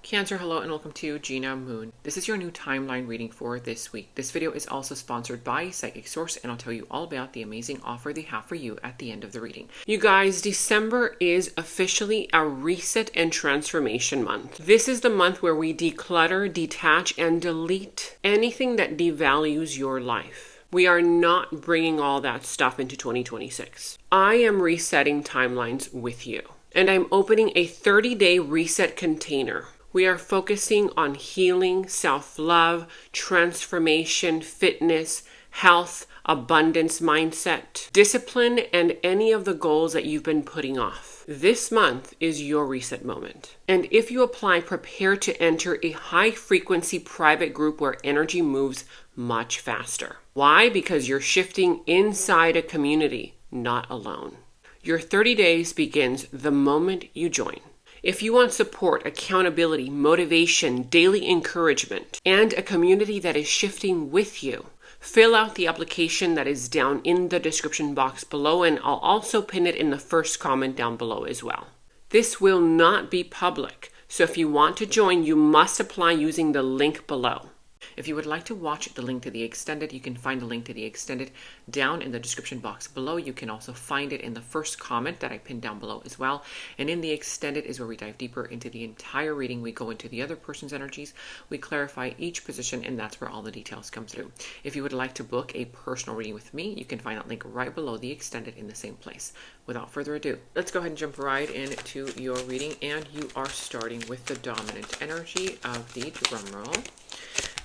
Cancer, hello and welcome to Gena Moon. This is your new timeline reading for this week. This video is also sponsored by Psychic Source, and I'll tell you all about the amazing offer they have for you at the end of the reading. You guys, December is officially a reset and transformation month. This is the month where we declutter, detach, and delete anything that devalues your life. We are not bringing all that stuff into 2026. I am resetting timelines with you, and I'm opening a 30-day reset container. We are focusing on healing, self-love, transformation, fitness, health, abundance mindset, discipline, and any of the goals that you've been putting off. This month is your reset moment. And if you apply, prepare to enter a high-frequency private group where energy moves much faster. Why? Because you're shifting inside a community, not alone. Your 30 days begins the moment you join. If you want support, accountability, motivation, daily encouragement, and a community that is shifting with you, fill out the application that is down in the description box below, and I'll also pin it in the first comment down below as well. This will not be public, so if you want to join, you must apply using the link below. If you would like to watch the link to the extended, you can find the link to the extended down in the description box below. You can also find it in the first comment that I pinned down below as well. And in the extended is where we dive deeper into the entire reading. We go into the other person's energies. We clarify each position, and that's where all the details come through. If you would like to book a personal reading with me, you can find that link right below the extended in the same place. Without further ado, let's go ahead and jump right into your reading. And you are starting with the dominant energy of the drum roll.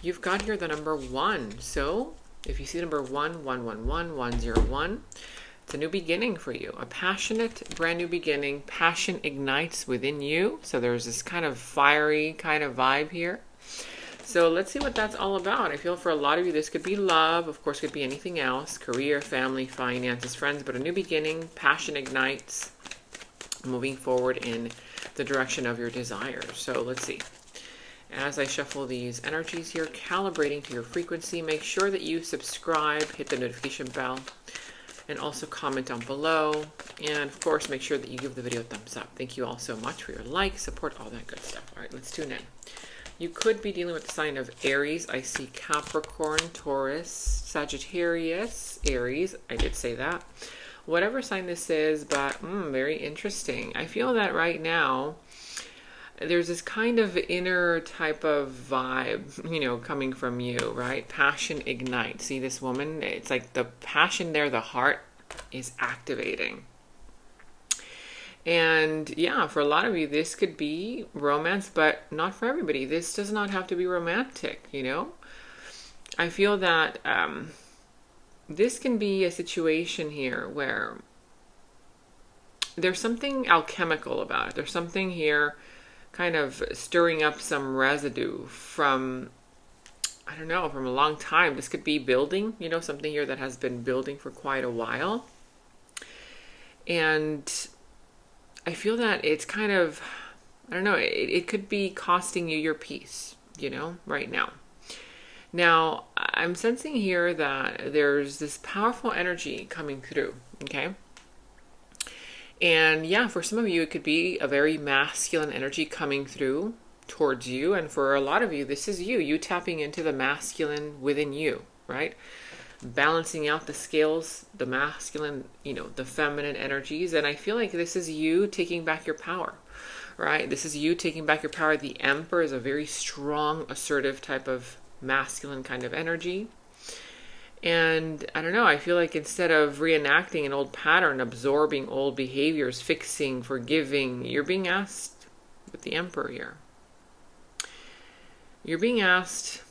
You've got here the number 1. So if you see number 1, 111, 101, it's a new beginning for you. A passionate, brand new beginning. Passion ignites within you. So there's this kind of fiery kind of vibe here. So let's see what that's all about. I feel for a lot of you, this could be love. Of course, could be anything else. Career, family, finances, friends. But a new beginning. Passion ignites. Moving forward in the direction of your desires. So let's see. As I shuffle these energies here, calibrating to your frequency, make sure that you subscribe, hit the notification bell, and also comment down below. And of course, make sure that you give the video a thumbs up. Thank you all so much for your like, support, all that good stuff. All right, let's tune in. You could be dealing with the sign of Aries. I see Capricorn, Taurus, Sagittarius, Aries. I did say that. Whatever sign this is, but very interesting. I feel that right now, there's this kind of inner type of vibe, coming from you, right? Passion ignites. See this woman? It's like the passion there, the heart is activating. And yeah, for a lot of you, this could be romance, but not for everybody. This does not have to be romantic, I feel that this can be a situation here where there's something alchemical about it. There's something here kind of stirring up some residue from, I don't know, from a long time. This could be building, something here that has been building for quite a while. And I feel that it's kind of, I don't know, it could be costing you your peace, right now. Now, I'm sensing here that there's this powerful energy coming through, okay? And yeah, for some of you, it could be a very masculine energy coming through towards you. And for a lot of you, this is you tapping into the masculine within you, right? Balancing out the scales, the masculine, the feminine energies. And I feel like this is you taking back your power, right? This is you taking back your power. The Emperor is a very strong, assertive type of masculine kind of energy. And I don't know, I feel like instead of reenacting an old pattern, absorbing old behaviors, fixing, forgiving, you're being asked with the Emperor here. You're being asked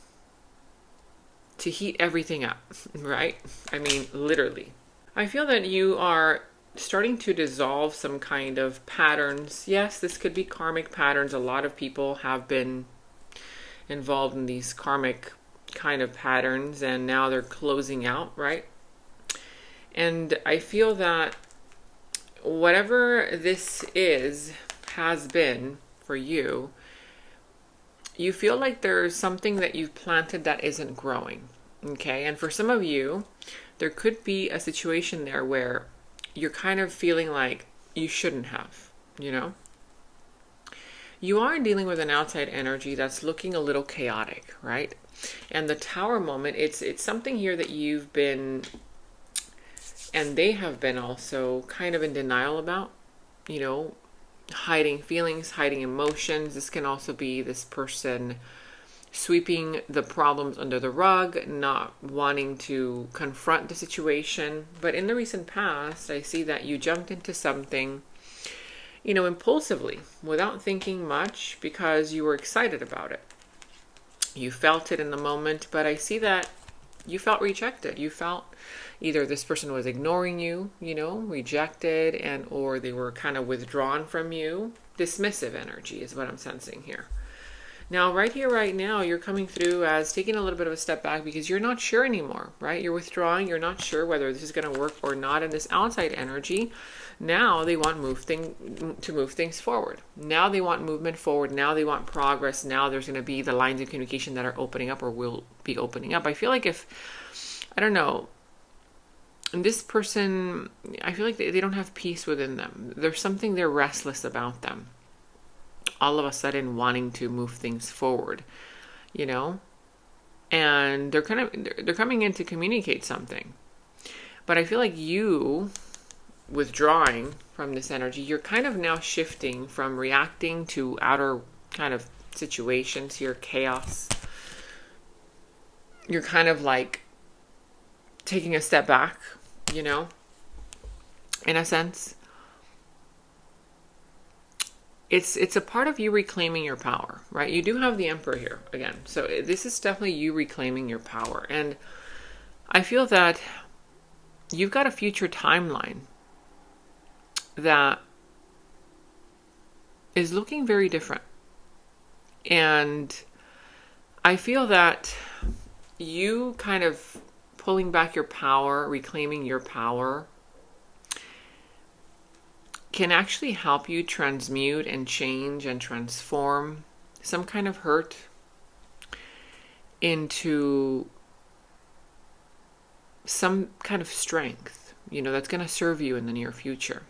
to heat everything up, right? I mean, literally. I feel that you are starting to dissolve some kind of patterns. Yes, this could be karmic patterns. A lot of people have been involved in these karmic kind of patterns, and now they're closing out, right? And I feel that whatever this has been for you, you feel like there's something that you've planted that isn't growing, okay? And for some of you, there could be a situation there where you're kind of feeling like you shouldn't have, You are dealing with an outside energy that's looking a little chaotic, right? And the Tower moment, it's something here that you've been, and they have been also kind of in denial about, you know, hiding feelings, hiding emotions. This can also be this person sweeping the problems under the rug, not wanting to confront the situation. But in the recent past, I see that you jumped into something, you know, impulsively, without thinking much, because you were excited about it. You felt it in the moment, but I see that you felt rejected. You felt either this person was ignoring you, you know, rejected, and or they were kind of withdrawn from you. Dismissive energy is what I'm sensing here. Now, right here, right now, you're coming through as taking a little bit of a step back because you're not sure anymore, right? You're withdrawing. You're not sure whether this is going to work or not. And this outside energy, now they want to move things forward. Now they want movement forward. Now they want progress. Now there's going to be the lines of communication that are opening up or will be opening up. I feel like if, I don't know, and this person, I feel like they don't have peace within them. There's something they're restless about them. All of a sudden wanting to move things forward, you know, and they're coming in to communicate something. But I feel like you withdrawing from this energy, you're kind of now shifting from reacting to outer kind of situations here, chaos. You're kind of like taking a step back, you know, in a sense. It's a part of you reclaiming your power, right? You do have the Emperor here again. So this is definitely you reclaiming your power. And I feel that you've got a future timeline that is looking very different. And I feel that you kind of pulling back your power, reclaiming your power, can actually help you transmute and change and transform some kind of hurt into some kind of strength, you know, that's going to serve you in the near future.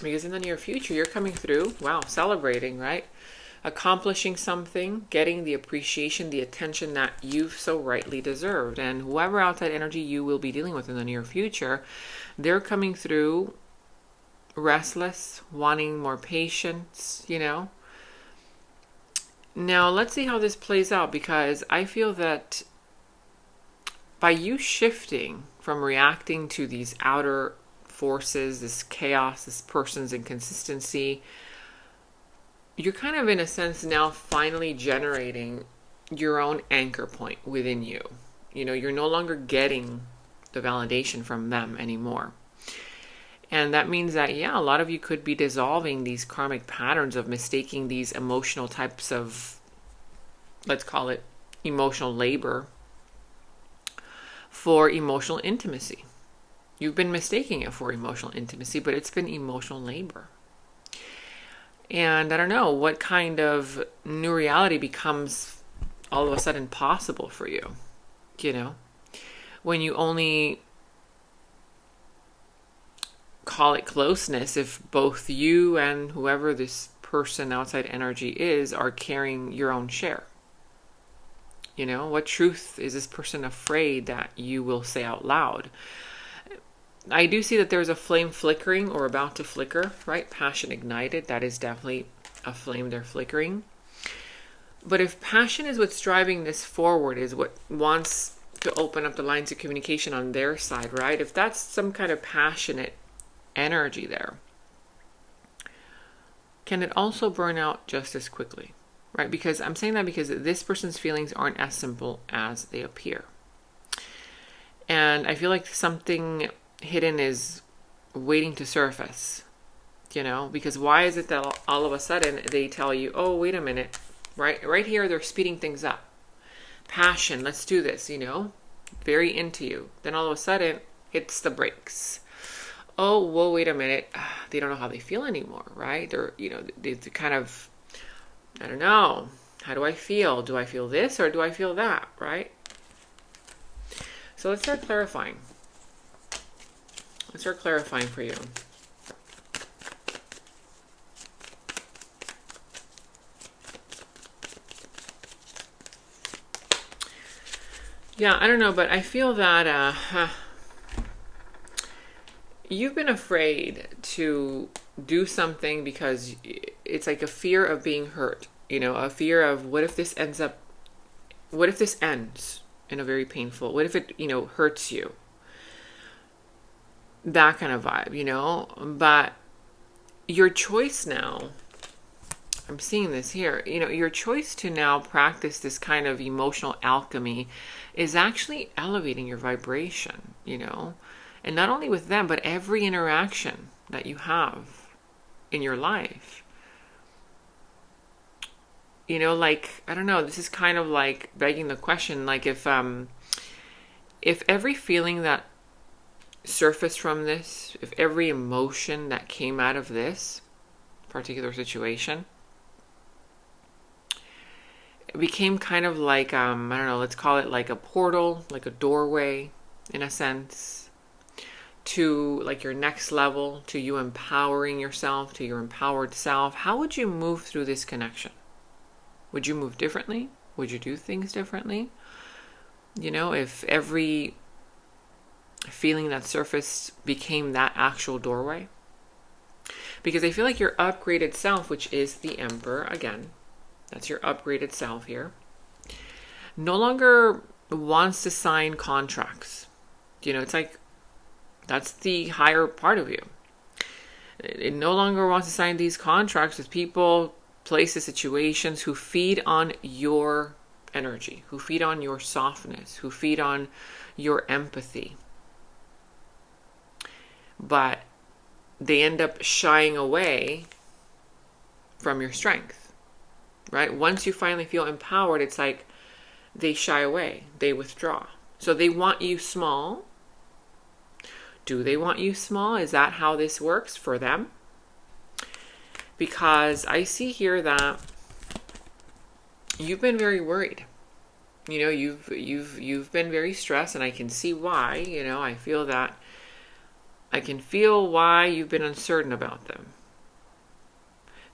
Because in the near future, you're coming through, wow, celebrating, right? Accomplishing something, getting the appreciation, the attention that you've so rightly deserved. And whoever outside energy you will be dealing with in the near future, they're coming through restless, wanting more patience, you know. Now, let's see how this plays out, because I feel that by you shifting from reacting to these outer forces, this chaos, this person's inconsistency, you're kind of, in a sense, now finally generating your own anchor point within you. You know, you're no longer getting the validation from them anymore. And that means that, yeah, a lot of you could be dissolving these karmic patterns of mistaking these emotional types of, let's call it emotional labor, for emotional intimacy. You've been mistaking it for emotional intimacy, but it's been emotional labor. And I don't know what kind of new reality becomes all of a sudden possible for you, you know, when you only call it closeness if both you and whoever this person outside energy is are carrying your own share. You know, what truth is this person afraid that you will say out loud? I do see that there's a flame flickering or about to flicker, right? Passion ignited. That is definitely a flame they're flickering. But if passion is what's driving this forward, is what wants to open up the lines of communication on their side, right? If that's some kind of passionate energy there, can it also burn out just as quickly, right? Because I'm saying that because this person's feelings aren't as simple as they appear. And I feel like something hidden is waiting to surface, you know, because why is it that all of a sudden they tell you, oh, wait a minute, right here, they're speeding things up. Passion, let's do this, you know, very into you. Then all of a sudden hits the brakes. Oh, whoa, wait a minute. They don't know how they feel anymore, right? They're, you know, they kind of, I don't know. How do I feel? Do I feel this or do I feel that, right? So let's start clarifying. Let's start clarifying for you. Yeah, I don't know, but I feel that you've been afraid to do something because it's like a fear of being hurt, a fear of what if this ends in a very painful, what if it, hurts you? That kind of vibe. But your choice now, I'm seeing this here, your choice to now practice this kind of emotional alchemy is actually elevating your vibration, and not only with them, but every interaction that you have in your life. Like, I don't know, this is kind of like begging the question, like if every feeling that surfaced from this, if every emotion that came out of this particular situation became kind of like, I don't know, let's call it like a portal, like a doorway in a sense, to like your next level, to you empowering yourself, to your empowered self, how would you move through this connection? Would you move differently? Would you do things differently? If every feeling that surfaced became that actual doorway? Because I feel like your upgraded self, which is the Emperor, again, that's your upgraded self here, no longer wants to sign contracts. It's like, that's the higher part of you. It no longer wants to sign these contracts with people, places, situations who feed on your energy, who feed on your softness, who feed on your empathy. But they end up shying away from your strength, right? Once you finally feel empowered, it's like they shy away, they withdraw. So they want you small. Do they want you small? Is that how this works for them? Because I see here that you've been very worried. You've been very stressed, and I can see why. I feel that I can feel why you've been uncertain about them.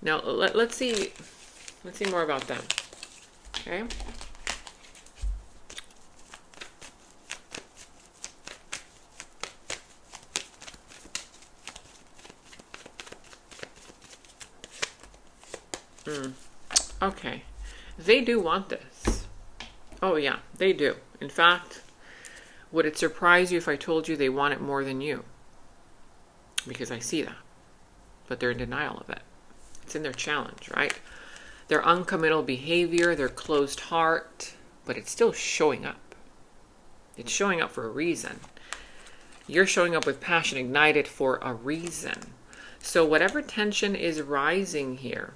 Now let's see more about them. Okay. Okay. They do want this. Oh yeah, they do. In fact, would it surprise you if I told you they want it more than you? Because I see that. But they're in denial of it. It's in their challenge, right? Their uncommittal behavior, their closed heart, but it's still showing up. It's showing up for a reason. You're showing up with passion ignited for a reason. So whatever tension is rising here,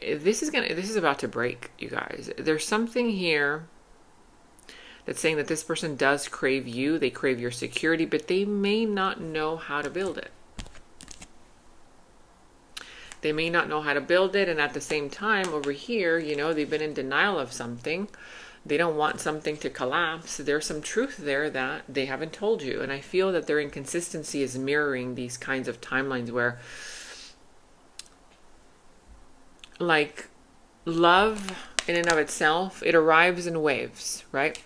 this is about to break, you guys. There's something here that's saying that this person does crave you. They crave your security, but they may not know how to build it. They may not know how to build it, and at the same time, over here, they've been in denial of something. They don't want something to collapse. There's some truth there that they haven't told you, and I feel that their inconsistency is mirroring these kinds of timelines where, like, love in and of itself, it arrives in waves, right?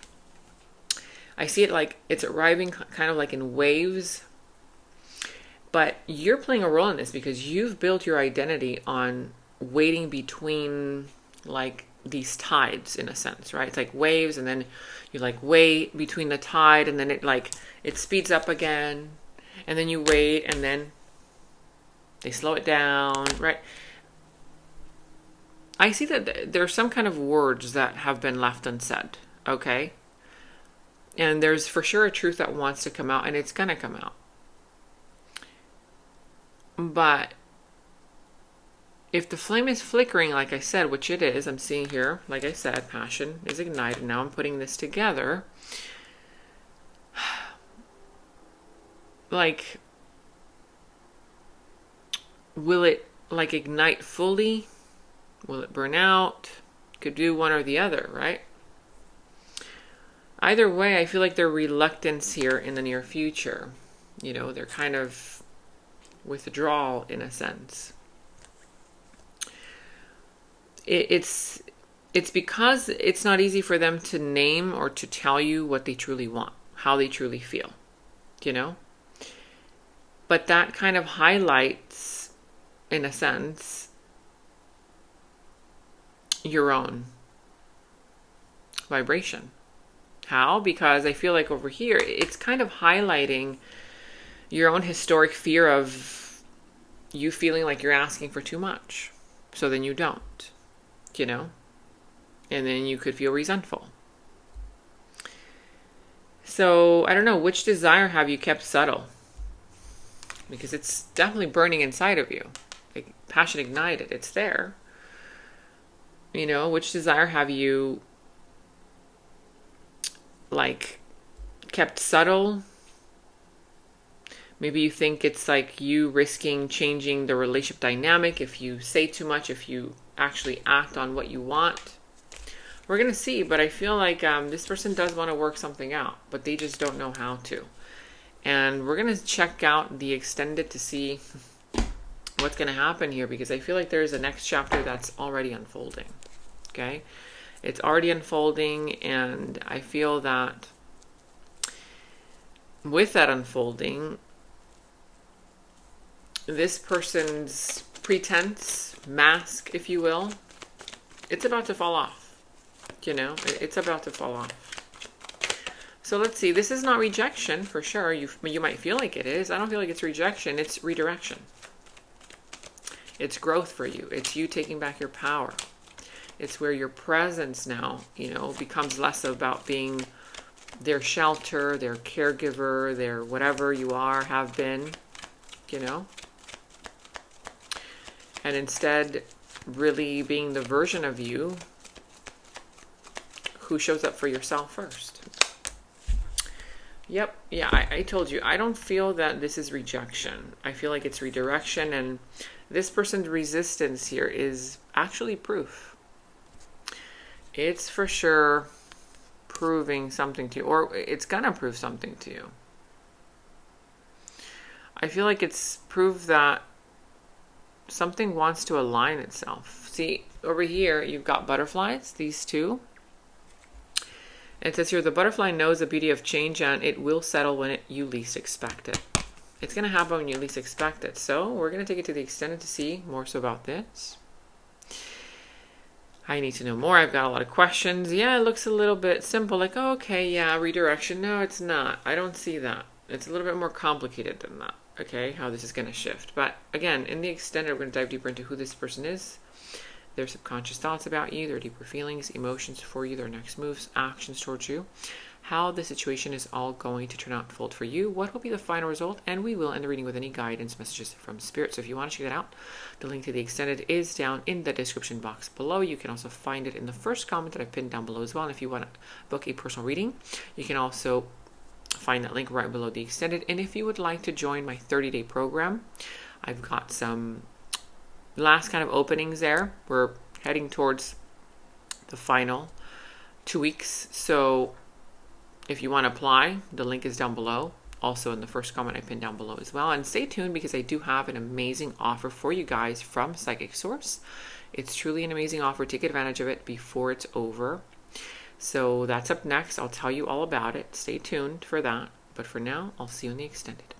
I see it like it's arriving kind of like in waves, but you're playing a role in this because you've built your identity on waiting between like these tides in a sense, right? It's like waves, and then you like wait between the tide, and then it speeds up again, and then you wait, and then they slow it down, right? I see that there's some kind of words that have been left unsaid, okay? And there's for sure a truth that wants to come out, and it's going to come out. But if the flame is flickering, like I said, which it is, I'm seeing here, like I said, passion is ignited. Now I'm putting this together. Like, will it like ignite fully? Will it burn out? Could do one or the other, right? Either way, I feel like their reluctance here in the near future, they're kind of withdrawal in a sense. It's it's because it's not easy for them to name or to tell you what they truly want, how they truly feel, you know? But that kind of highlights, in a sense, your own vibration. How? Because I feel like over here, it's kind of highlighting your own historic fear of you feeling like you're asking for too much. So then you don't, you know? And then you could feel resentful. So I don't know, which desire have you kept subtle? Because it's definitely burning inside of you. Like, passion ignited, it's there. You know, which desire have you like kept subtle? Maybe you think it's like you risking changing the relationship dynamic if you say too much, if you actually act on what you want. We're going to see, but I feel like this person does want to work something out, but they just don't know how to. And we're going to check out the extended to see what's going to happen here, because I feel like there's a next chapter that's already unfolding. Okay? It's already unfolding, and I feel that with that unfolding, this person's pretense, mask, if you will, it's about to fall off. You know, it's about to fall off. So let's see. This is not rejection for sure. You might feel like it is. I don't feel like it's rejection. It's redirection. It's growth for you. It's you taking back your power. It's where your presence now, you know, becomes less about being their shelter, their caregiver, their whatever you are, have been, you know. And instead, really being the version of you who shows up for yourself first. Yep. Yeah, I told you, I don't feel that this is rejection. I feel like it's redirection, and this person's resistance here is actually proof. It's for sure proving something to you, or it's gonna prove something to you. I feel like it's proof that something wants to align itself. See, over here, you've got butterflies, these two. And it says here, the butterfly knows the beauty of change, and it will settle when you least expect it. It's going to happen when you least expect it. So we're going to take it to the extended to see more so about this. I need to know more. I've got a lot of questions. Yeah, it looks a little bit simple. Like, oh, okay, yeah, redirection. No, it's not. I don't see that. It's a little bit more complicated than that. Okay, how this is going to shift. But again, in the extended, we're going to dive deeper into who this person is, their subconscious thoughts about you, their deeper feelings, emotions for you, their next moves, actions towards you, how the situation is all going to turn out to unfold for you, what will be the final result, and we will end the reading with any guidance messages from Spirit. So if you want to check that out, the link to the extended is down in the description box below. You can also find it in the first comment that I've pinned down below as well. And if you want to book a personal reading, you can also find that link right below the extended. And if you would like to join my 30-day program, I've got some last kind of openings there. We're heading towards the final 2 weeks. So if you want to apply, the link is down below. Also in the first comment I pinned down below as well. And stay tuned, because I do have an amazing offer for you guys from Psychic Source. It's truly an amazing offer. Take advantage of it before it's over. So that's up next. I'll tell you all about it. Stay tuned for that. But for now, I'll see you in the extended.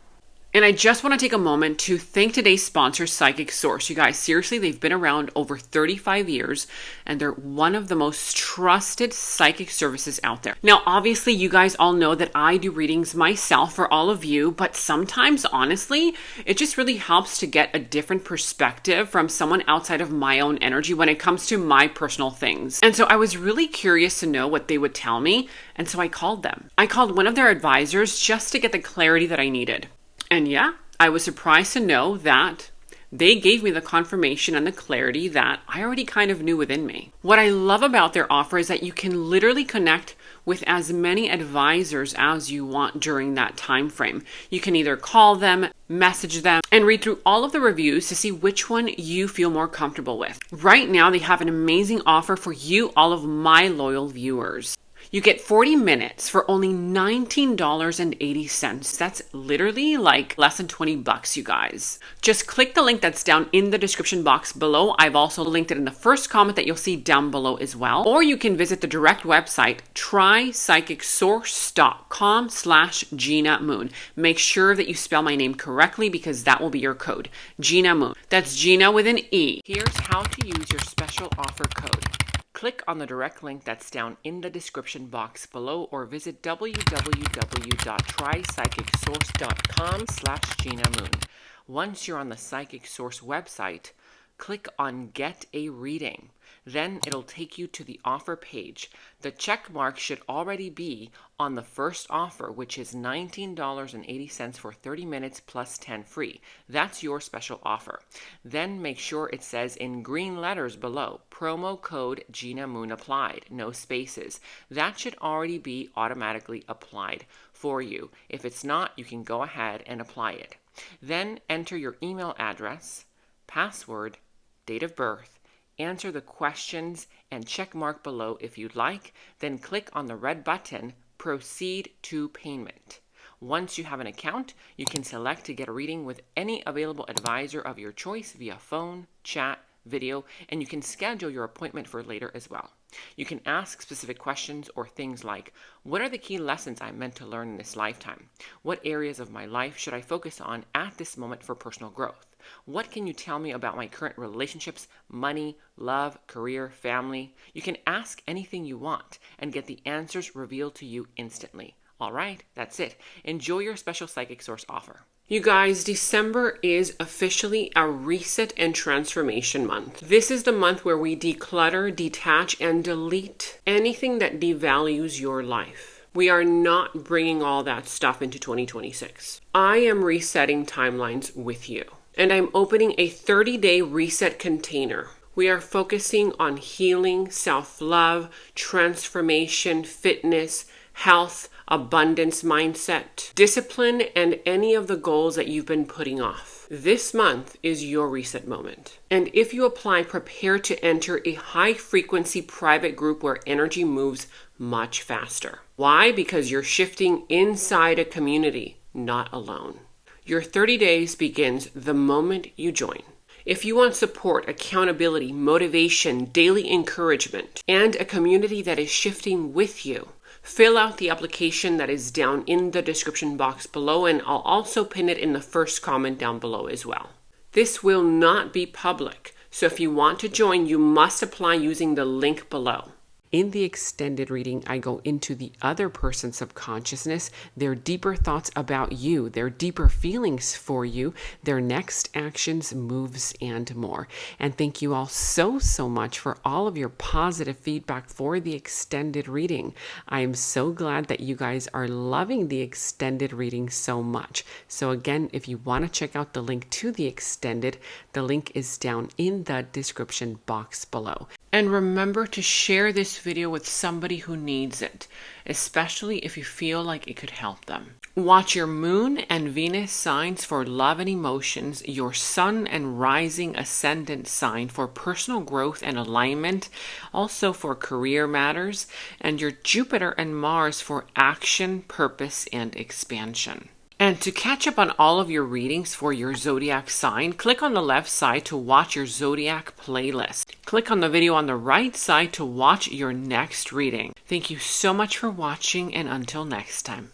And I just want to take a moment to thank today's sponsor, Psychic Source. You guys, seriously, they've been around over 35 years, and they're one of the most trusted psychic services out there. Now, obviously, you guys all know that I do readings myself for all of you, but sometimes, honestly, it just really helps to get a different perspective from someone outside of my own energy when it comes to my personal things. And so I was really curious to know what they would tell me, and so I called them. I called one of their advisors just to get the clarity that I needed. And yeah, I was surprised to know that they gave me the confirmation and the clarity that I already kind of knew within me. What I love about their offer is that you can literally connect with as many advisors as you want during that time frame. You can either call them, message them, and read through all of the reviews to see which one you feel more comfortable with. Right now, they have an amazing offer for you, all of my loyal viewers. You get 40 minutes for only $19.80. That's literally like less than 20 bucks, you guys. Just click the link that's down in the description box below. I've also linked it in the first comment that you'll see down below as well. Or you can visit the direct website, trypsychicsource.com/Gena Moon. Make sure that you spell my name correctly because that will be your code, Gena Moon. That's Gena with an E. Here's how to use your special offer code. Click on the direct link that's down in the description box below or visit www.trypsychicsource.com/Gena Moon. Once you're on the Psychic Source website, click on Get a Reading. Then it'll take you to the offer page. The check mark should already be on the first offer, which is $19.80 for 30 minutes plus 10 free. That's your special offer. Then make sure it says in green letters below, promo code Gena Moon applied, no spaces. That should already be automatically applied for you. If it's not, you can go ahead and apply it. Then enter your email address, password, date of birth, answer the questions and check mark below if you'd like, then click on the red button, Proceed to Payment. Once you have an account, you can select to get a reading with any available advisor of your choice via phone, chat, video, and you can schedule your appointment for later as well. You can ask specific questions or things like, what are the key lessons I'm meant to learn in this lifetime? What areas of my life should I focus on at this moment for personal growth? What can you tell me about my current relationships, money, love, career, family? You can ask anything you want and get the answers revealed to you instantly. All right, that's it. Enjoy your special Psychic Source offer. You guys, December is officially a reset and transformation month. This is the month where we declutter, detach, and delete anything that devalues your life. We are not bringing all that stuff into 2026. I am resetting timelines with you, and I'm opening a 30-day reset container. We are focusing on healing, self-love, transformation, fitness, health, abundance mindset, discipline, and any of the goals that you've been putting off. This month is your reset moment. And if you apply, prepare to enter a high-frequency private group where energy moves much faster. Why? Because you're shifting inside a community, not alone. Your 30 days begins the moment you join. If you want support, accountability, motivation, daily encouragement, and a community that is shifting with you, fill out the application that is down in the description box below, and I'll also pin it in the first comment down below as well. This will not be public, so if you want to join, you must apply using the link below. In the extended reading, I go into the other person's subconsciousness, their deeper thoughts about you, their deeper feelings for you, their next actions, moves, and more. And thank you all so much for all of your positive feedback for the extended reading. I am so glad that you guys are loving the extended reading so much. So again, if you want to check out the link to the extended, the link is down in the description box below. And remember to share this video with somebody who needs it, especially if you feel like it could help them. Watch your moon and Venus signs for love and emotions, your sun and rising ascendant sign for personal growth and alignment, also for career matters, and your Jupiter and Mars for action, purpose, and expansion. And to catch up on all of your readings for your zodiac sign, click on the left side to watch your zodiac playlist. Click on the video on the right side to watch your next reading. Thank you so much for watching, and until next time.